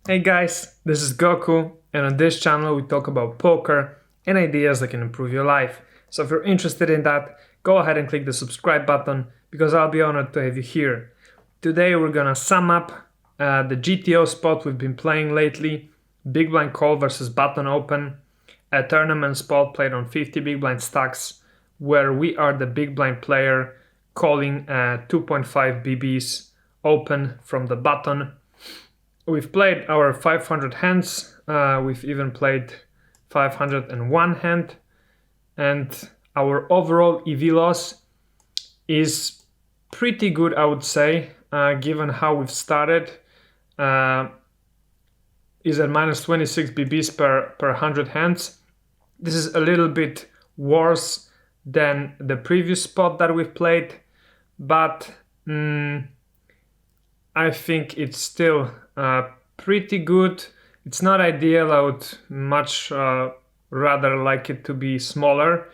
Hey guys, this is Goku, and on this channel we talk about poker and ideas that can improve your life. So if you're interested in that, go ahead and click the subscribe button because I'll be honored to have you here. Today we're gonna sum up the GTO spot we've been playing lately, big blind call versus button open, a tournament spot played on 50 big blind stacks where we are the big blind player calling 2.5 BBs open from the button. We've played our 500 hands, we've even played 501 hand, and our overall EV loss is pretty good, I would say, given how we've started. Is at minus 26 BBs per 100 hands. This is a little bit worse than the previous spot that we've played, but I think it's still pretty good. It's not ideal. I would much rather like it to be smaller,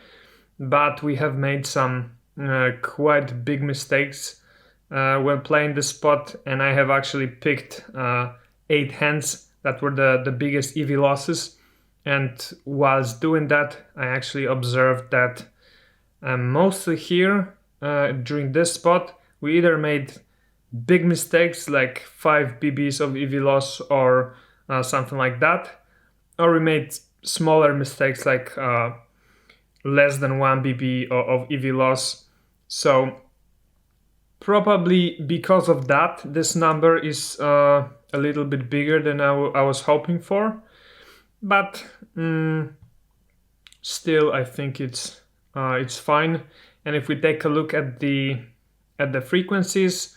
but we have made some quite big mistakes when playing this spot, and I have actually picked 8 hands that were the biggest EV losses. And whilst doing that, I actually observed that mostly here during this spot, we either made big mistakes like 5 BBs of EV loss or something like that, or we made smaller mistakes like less than 1 BB of EV loss. So probably because of that, this number is a little bit bigger than I was hoping for, but still I think it's fine. And if we take a look at the frequencies,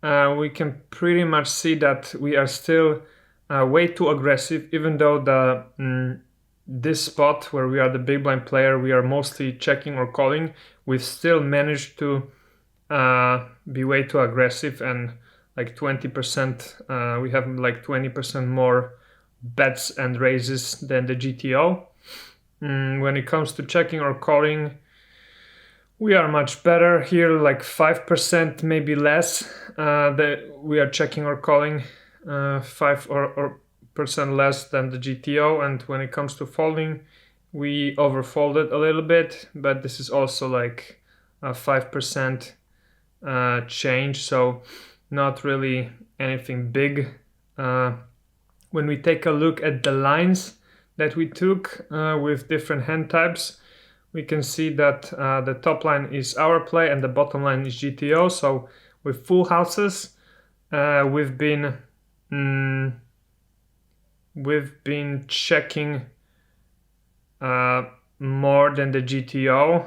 we can pretty much see that we are still way too aggressive, even though this spot where we are the big blind player, we are mostly checking or calling. We've still managed to be way too aggressive, and like 20%, we have like 20% more bets and raises than the GTO. When it comes to checking or calling, we are much better here, like 5%, maybe less. We are checking or calling 5 or percent less than the GTO. And when it comes to folding, we overfolded a little bit, but this is also like a 5% change, so not really anything big. When we take a look at the lines that we took with different hand types, we can see that the top line is our play and the bottom line is GTO. So with full houses, we've been checking more than the GTO.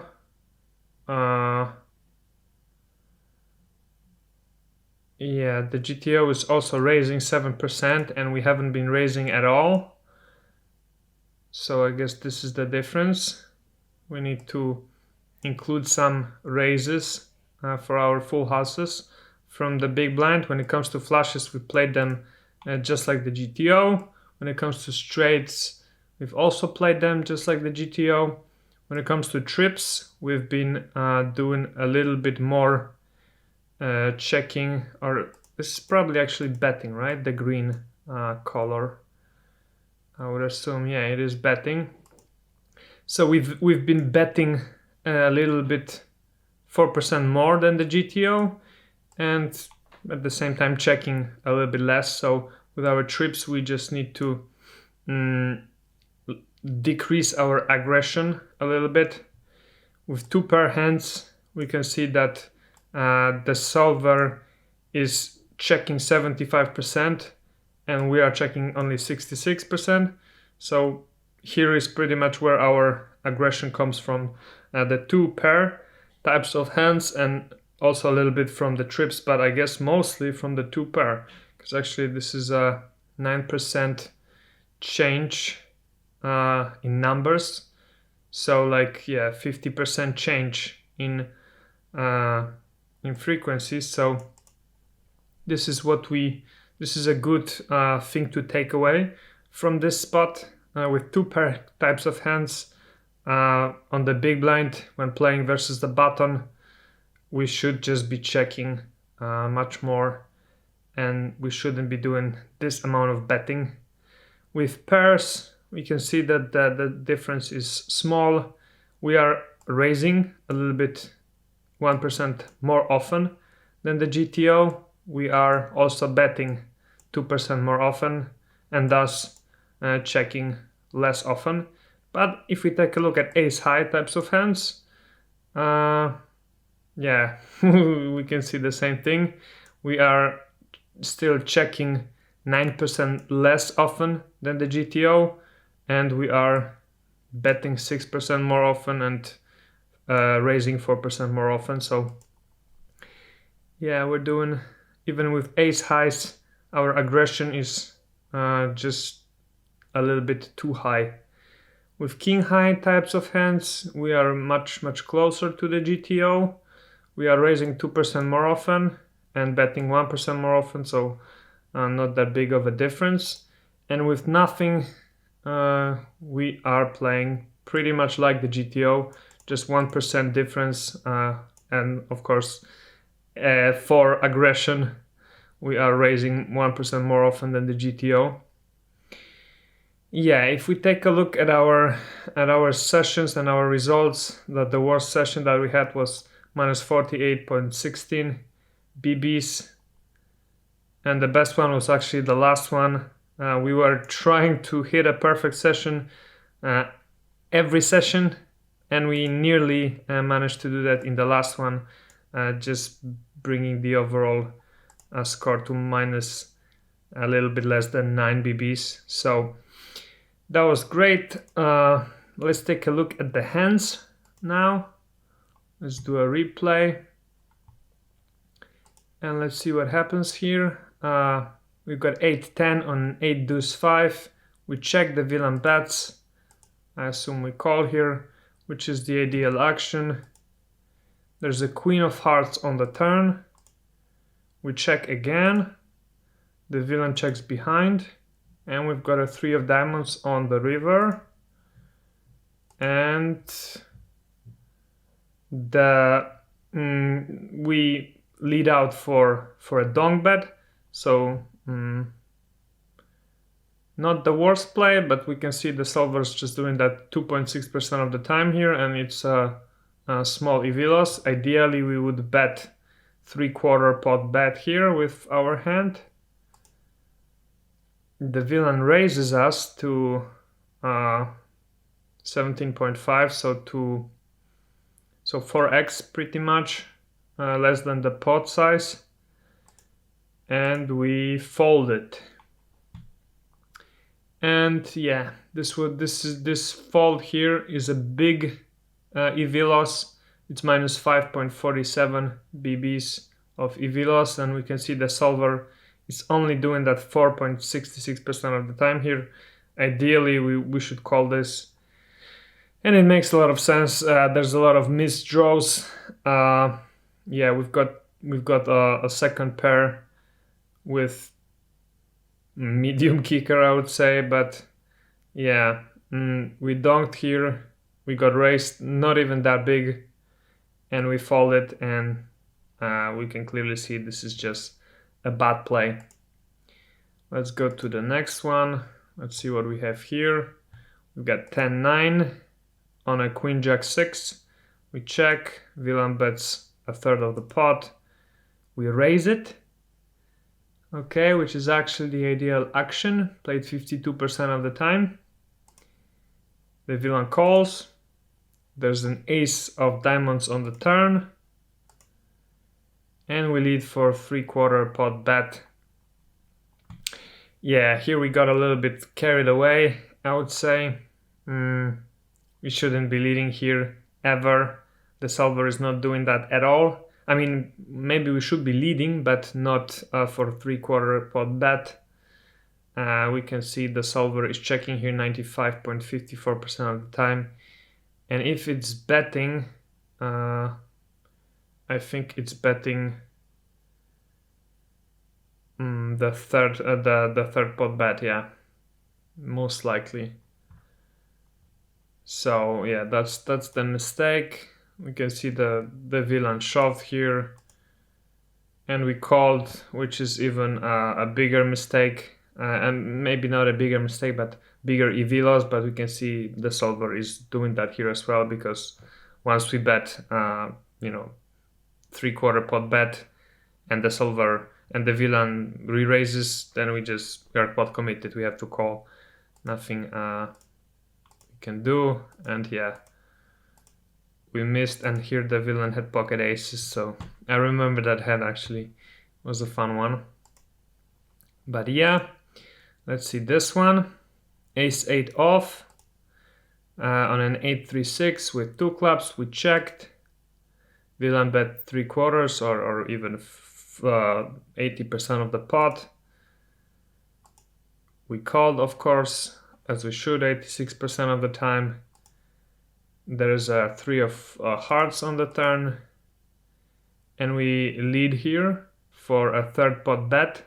Yeah, the GTO is also raising 7%, and we haven't been raising at all. So I guess this is the difference. We need to include some raises for our full houses from the big blind. When it comes to flushes, we played them just like the GTO. When it comes to straights, we've also played them just like the GTO. When it comes to trips, we've been doing a little bit more checking, or this is probably actually betting, right? The green color. I would assume, yeah, it is betting. So we've been betting a little bit 4% more than the GTO, and at the same time checking a little bit less. So with our trips, we just need to decrease our aggression a little bit. With 2 pair hands, we can see that the solver is checking 75% and we are checking only 66%. So here is pretty much where our aggression comes from, the 2 pair types of hands, and also a little bit from the trips, but I guess mostly from the 2 pair, because actually this is a 9% change in numbers. So like, yeah, 50% change in frequencies. So this is a good thing to take away from this spot. With 2 pair types of hands on the big blind when playing versus the button, we should just be checking much more and we shouldn't be doing this amount of betting. With pairs, we can see that the difference is small. We are raising a little bit 1% more often than the GTO. We are also betting 2% more often, and thus checking less often. But if we take a look at ace high types of hands, yeah, we can see the same thing. We are still checking 9% less often than the GTO, and we are betting 6% more often and raising 4% more often. So yeah, we're doing, even with ace highs, our aggression is just a little bit too high. With king high types of hands, we are much closer to the GTO. We are raising 2% more often and betting 1% more often, so not that big of a difference. And with nothing, we are playing pretty much like the GTO, just 1% difference. And of course, for aggression, we are raising 1% more often than the GTO. Yeah, if we take a look at our sessions and our results, that the worst session that we had was minus 48.16 BBs, and the best one was actually the last one. We were trying to hit a perfect session every session, and we nearly managed to do that in the last one, just bringing the overall score to minus a little bit less than 9 BBs. So that was great. Let's take a look at the hands now. Let's do a replay. And let's see what happens here. We've got 8-10 on 8 deuce 5. We check the villain bets. I assume we call here, which is the ideal action. There's a queen of hearts on the turn. We check again. The villain checks behind. And we've got a 3 of diamonds on the river. And we lead out for a donk bet. So not the worst play, but we can see the solver's just doing that 2.6% of the time here, and it's a small EV loss. Ideally, we would bet 3/4 pot bet here with our hand. The villain raises us to 17.5, so 4x pretty much, less than the pot size, and we fold it. And yeah, this fold here is a big EV loss. It's minus 5.47 BBs of EV loss, and we can see the solver is only doing that 4.66% of the time here. Ideally, we should call this, and it makes a lot of sense. There's a lot of missed draws. Yeah, we've got a second pair with medium kicker, I would say, but yeah, we donked here. We got raised, not even that big, and we folded, and we can clearly see this is just a bad play. Let's go to the next one. Let's see what we have here. We've got 10-9 on a queen jack 6. We check. Villain bets a third of the pot. We raise it. Okay, which is actually the ideal action. Played 52% of the time. The villain calls. There's an ace of diamonds on the turn. And we lead for 3/4 pot bet. Yeah, here we got a little bit carried away, I would say. We shouldn't be leading here ever. The solver is not doing that at all. I mean, maybe we should be leading, but not for 3/4 pot bet. We can see the solver is checking here 95.54% of the time. And if it's betting, I think it's betting the third pot bet, yeah, most likely. So yeah, that's the mistake. We can see the villain shoved here, and we called, which is even a bigger mistake, and maybe not a bigger mistake, but bigger EV loss. But we can see the solver is doing that here as well, because once we bet, 3/4 pot bet, and the solver and the villain re-raises, then we are pot committed. We have to call. Nothing we can do, and yeah, we missed, and here the villain had pocket aces, so I remember that hand actually was a fun one. But yeah, let's see this one. Ace 8 off on an 8-3-6 with 2 clubs. We checked. Villain bet 3/4 or even 80% of the pot. We called, of course, as we should, 86% of the time. There is a 3 of hearts on the turn, and we lead here for a 3rd pot bet.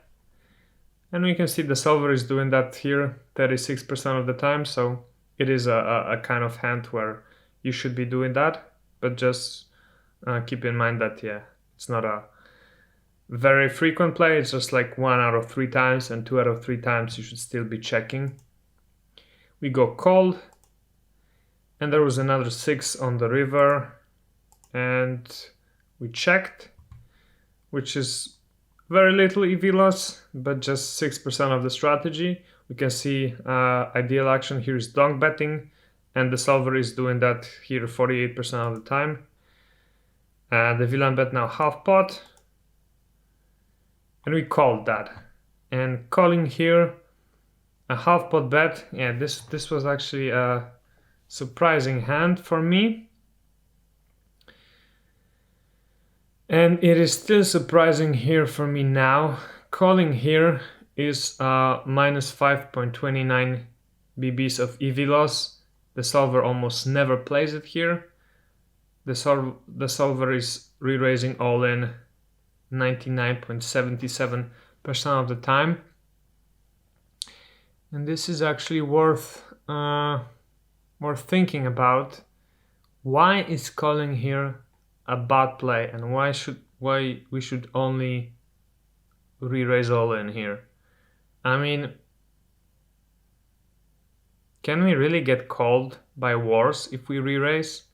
And we can see the solver is doing that here 36% of the time, so it is a kind of hand where you should be doing that, but just keep in mind that, yeah, it's not a very frequent play. It's just like 1 out of 3 times, and 2 out of 3 times you should still be checking. We go called, and there was another 6 on the river, and we checked, which is very little EV loss, but just 6% of the strategy. We can see ideal action here is donk betting, and the solver is doing that here 48% of the time. The villain bet now half pot, and we called that. And calling here a half pot bet, yeah, this was actually a surprising hand for me. And it is still surprising here for me now. Calling here is minus 5.29 BBs of EV loss. The solver almost never plays it here. The solver is re-raising all in 99.77% of the time. And this is actually worth thinking about. Why is calling here a bad play, and why we should only re-raise all in here? I mean, can we really get called by wars if we re-raise?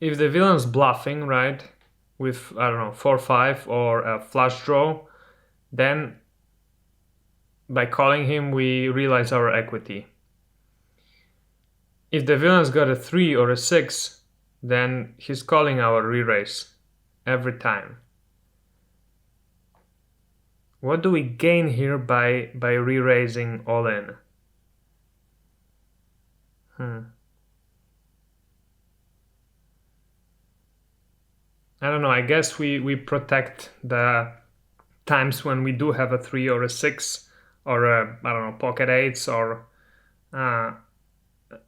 If the villain's bluffing, right, with, I don't know, 4-5 or a flush draw, then by calling him we realize our equity. If the villain's got a 3 or a 6, then he's calling our re-raise every time. What do we gain here by re-raising all in? I don't know, I guess we protect the times when we do have a 3 or a 6 or a, I don't know, pocket 8s or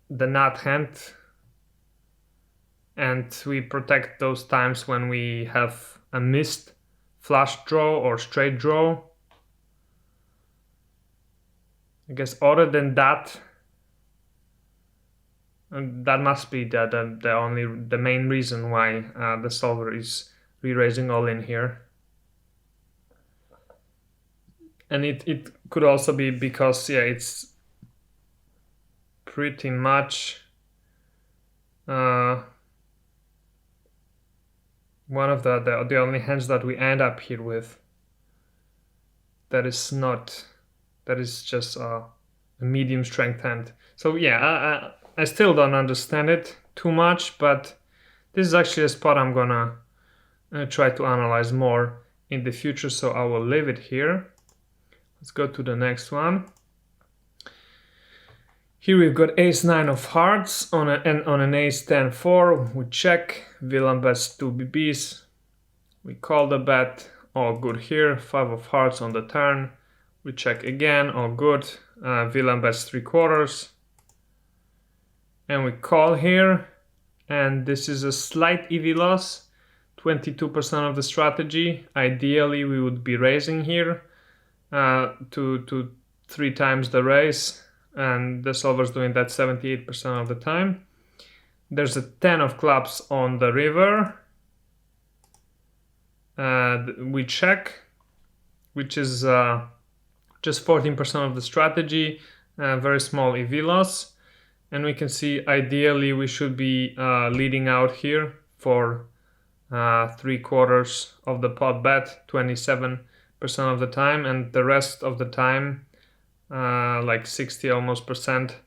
the nut hand, and we protect those times when we have a missed flush draw or straight draw. I guess other than that, that must be the main reason why the solver is re-raising all in here. And it could also be because, yeah, it's pretty much one of the only hands that we end up here with that is just a medium strength hand. So yeah, I still don't understand it too much, but this is actually a spot I'm gonna try to analyze more in the future, so I will leave it here. Let's go to the next one. Here we've got ace-9 of hearts on an ace-10-4. We check, villain bets 2 BBs. We call the bet, all good here. 5 of hearts on the turn. We check again, all good. Villain bets 3/4. And we call here, and this is a slight EV loss, 22% of the strategy. Ideally, we would be raising here to 3 times the raise, and the solver's doing that 78% of the time. There's a 10 of clubs on the river, we check, which is just 14% of the strategy, very small EV loss. And we can see ideally we should be leading out here for 3/4 of the pot bet, 27% of the time, and the rest of the time, like 60 almost percent,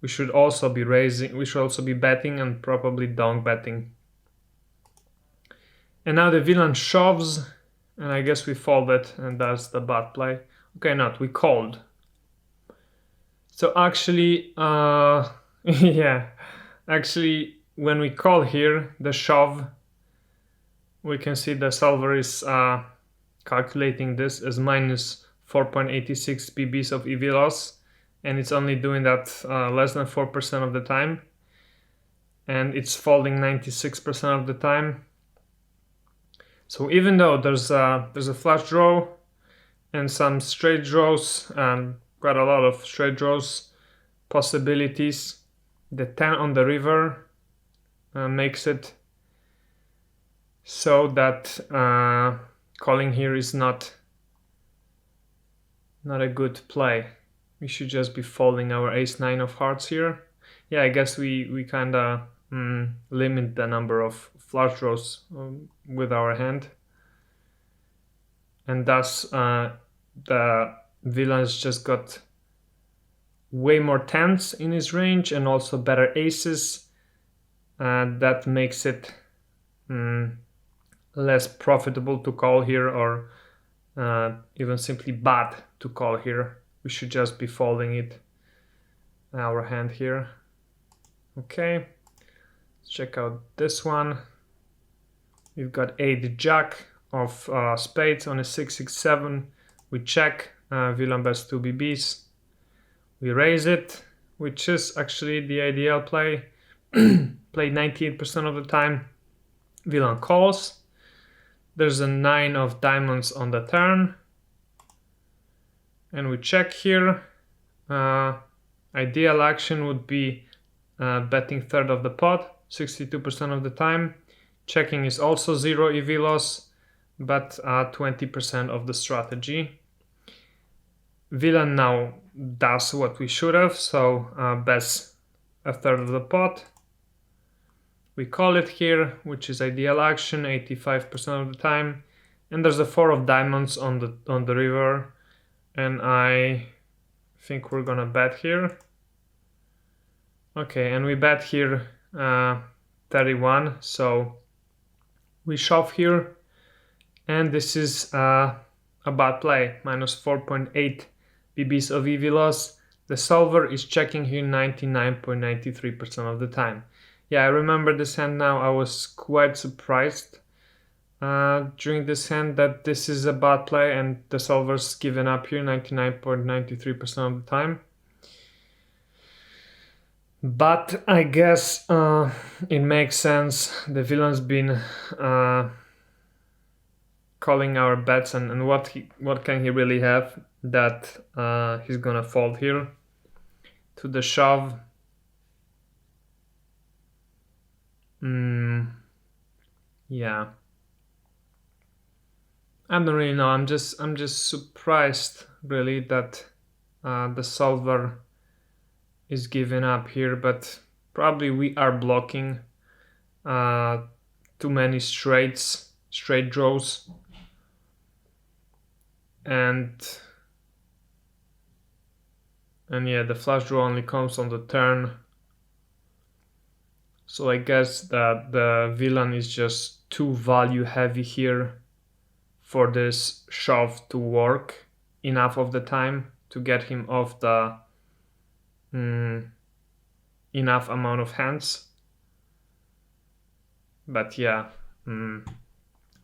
we should also be raising, we should also be betting and probably donk betting. And now the villain shoves, and I guess we folded, and that's the bad play. Okay, not, we called. So actually, yeah, actually, when we call here, the shove, we can see the solver is calculating this as minus 4.86 ppb of EV loss, and it's only doing that less than 4% of the time, and it's folding 96% of the time. So even though there's a flush draw and some straight draws, quite a lot of straight draws possibilities, the 10 on the river makes it so that calling here is not a good play. We should just be folding our ace-9 of hearts here. Yeah, I guess we kind of limit the number of flush draws with our hand, and thus the villain's just got way more tens in his range and also better aces. That makes it less profitable to call here, or even simply bad to call here. We should just be folding it, our hand here. Okay, let's check out this one. We've got 8 jack of spades on a 6-6-7. We check, villain bets 2 bb's. We raise it, which is actually the ideal play. Play 98% of the time. Villain calls. There's a 9 of diamonds on the turn, and we check here. Ideal action would be betting third of the pot, 62% of the time. Checking is also 0 EV loss, but 20% of the strategy. Villain now does what we should have, so bets a third of the pot. We call it here, which is ideal action, 85% of the time. And there's a 4 of diamonds on the river, and I think we're gonna bet here. Okay, and we bet here 31, so we shove here, and this is a bad play, minus 4.8 bb's of EV loss. The solver is checking here 99.93% of the time. Yeah, I remember this hand now. I was quite surprised during this hand that this is a bad play and the solver's given up here 99.93% of the time. But I guess it makes sense. The villain's been calling our bets, and what can he really have that he's gonna fold here to the shove. Yeah, I don't really know. I'm just surprised really that the solver is giving up here, but probably we are blocking too many straight draws, and yeah, the flush draw only comes on the turn. So I guess that the villain is just too value heavy here for this shove to work enough of the time to get him off the enough amount of hands. But yeah,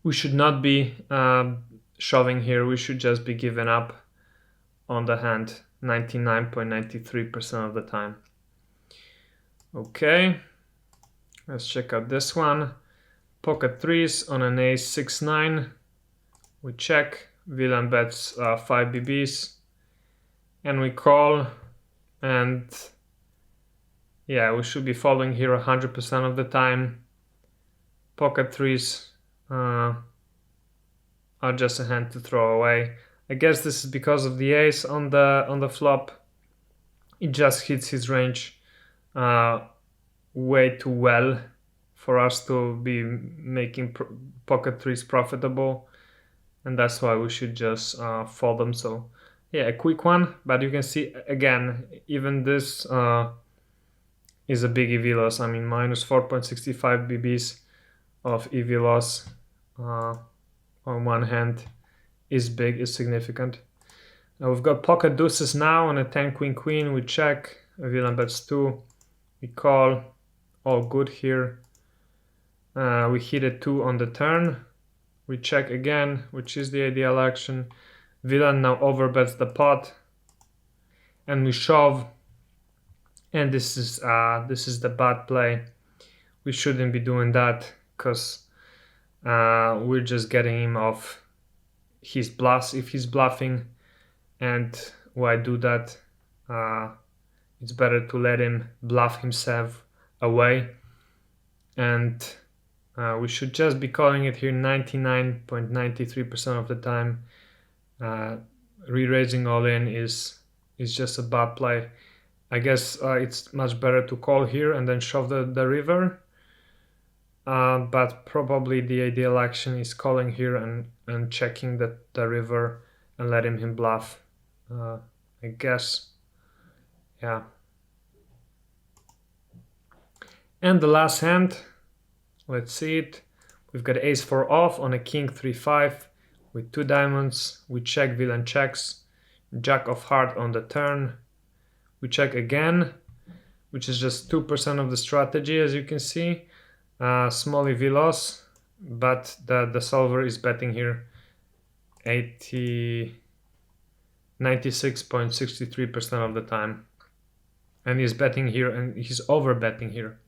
we should not be shoving here. We should just be giving up on the hand 99.93% of the time. Okay, let's check out this one. Pocket threes on an ace 6-9. We check. Villain bets 5 bb's, and we call. And yeah, we should be following here 100% of the time. Pocket threes are just a hand to throw away. I guess this is because of the ace on the flop. It just hits his range way too well for us to be making pocket threes profitable, and that's why we should just fold them. So yeah, a quick one, but you can see again, even this is a big EV loss. I mean, minus 4.65 BBs of EV loss on one hand is big, is significant. Now we've got pocket deuces now on a 10 queen queen. We check, villain bets 2, we call, all good here. We hit a 2 on the turn, we check again, which is the ideal action. Villain now overbets the pot, and we shove, and this is the bad play. We shouldn't be doing that because we're just getting him off his bluffs if he's bluffing, and why do that? It's better to let him bluff himself away, and we should just be calling it here 99.93% of the time. Re-raising all in is just a bad play. I guess it's much better to call here and then shove the river, but probably the ideal action is calling here and checking the river and letting him bluff, I guess. Yeah. And the last hand, let's see it. We've got ace 4 off on a king 3-5 with 2 diamonds. We check, villain checks, jack of heart on the turn. We check again, which is just 2% of the strategy, as you can see. Small EV loss, but the solver is betting here 96.63% of the time, and he's betting here, and he's over betting here.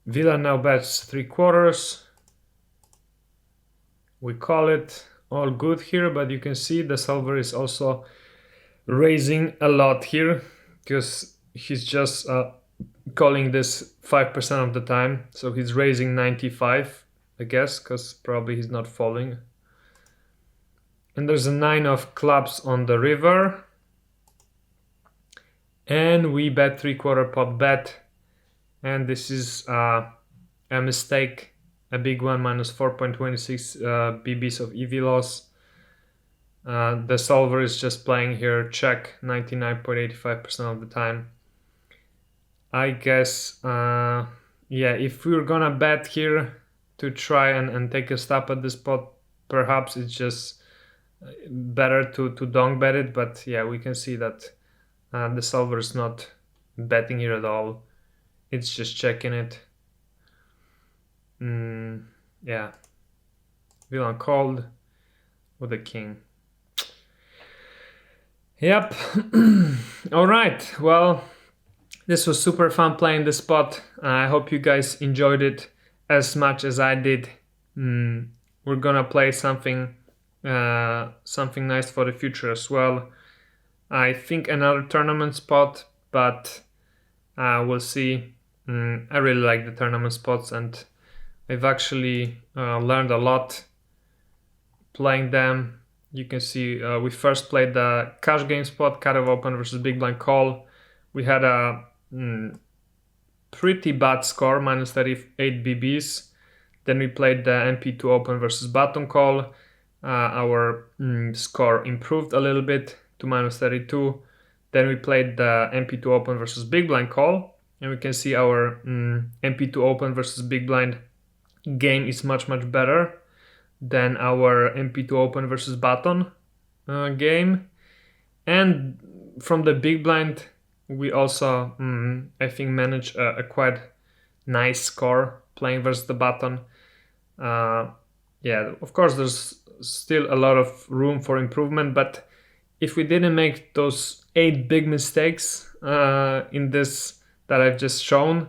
Villain now bets 3/4. We call it, all good here, but you can see the solver is also raising a lot here because he's just calling this 5% of the time, so he's raising 95, I guess, because probably he's not falling. And there's a 9 of clubs on the river, and we bet 3/4 pot bet, and this is a mistake, a big one, minus 4.26 BBs of EV loss. The solver is just playing here check 99.85% of the time. I guess, yeah, if we're gonna bet here to try and take a stab at this pot, perhaps it's just better to donk bet it, but yeah, we can see that the solver is not betting here at all. It's just checking it. Yeah, villain called with a king. Yep. All right, well, this was super fun playing this spot. I hope you guys enjoyed it as much as I did. We're gonna play something nice for the future as well. I think another tournament spot, but we'll see. I really like the tournament spots, and I've actually learned a lot playing them. You can see we first played the cash game spot, cutoff open versus big blind call. We had a pretty bad score, minus 38 BBs. Then we played the MP2 open versus button call. Our score improved a little bit to minus 32. Then we played the MP2 open versus big blind call, and we can see our MP2 open versus big blind game is much better than our MP2 open versus button game. And from the big blind, we also, I think, managed a quite nice score playing versus the button. Yeah, of course, there's still a lot of room for improvement, but if we didn't make those 8 big mistakes in this that I've just shown,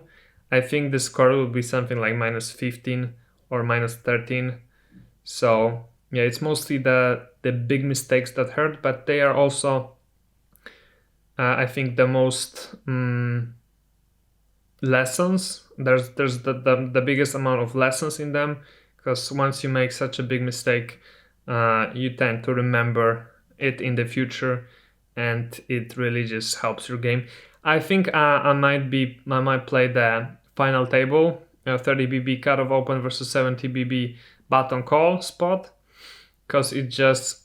I think the score will be something like minus 15 or minus 13. So yeah, it's mostly the big mistakes that hurt, but they are also I think the most lessons. There's the biggest amount of lessons in them, because once you make such a big mistake, you tend to remember it in the future, and it really just helps your game. I think I might play the final table, 30 BB cutoff open versus 70 BB button call spot, because it just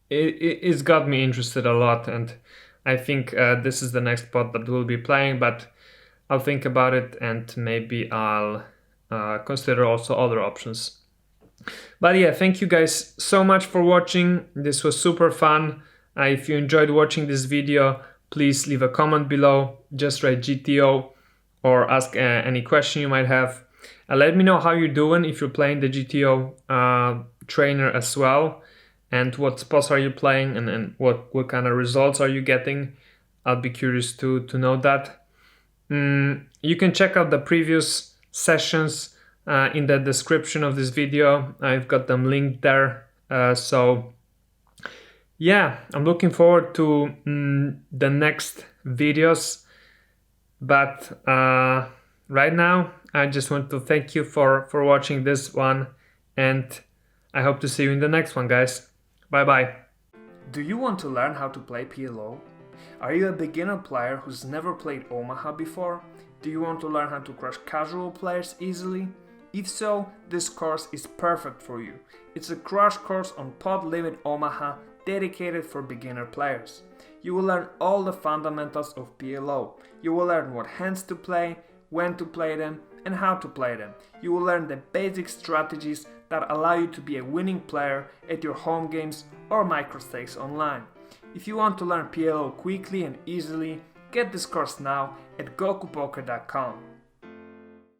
it's got me interested a lot, and I think this is the next spot that we'll be playing, but I'll think about it and maybe I'll consider also other options. But yeah, thank you guys so much for watching. This was super fun. If you enjoyed watching this video, please leave a comment below. Just write GTO or ask any question you might have. Let me know how you're doing if you're playing the GTO trainer as well, and what spots are you playing, and what kind of results are you getting. I'll be curious to know that. You can check out the previous sessions in the description of this video. I've got them linked there. So yeah, I'm looking forward to the next videos. But right now, I just want to thank you for watching this one, and I hope to see you in the next one, guys. Bye bye. Do you want to learn how to play PLO? Are you a beginner player who's never played Omaha before? Do you want to learn how to crush casual players easily? If so, this course is perfect for you. It's a crash course on Pot Limit Omaha dedicated for beginner players. You will learn all the fundamentals of PLO. You will learn what hands to play, when to play them, and how to play them. You will learn the basic strategies that allow you to be a winning player at your home games or microstakes online. If you want to learn PLO quickly and easily, get this course now at gokupoker.com.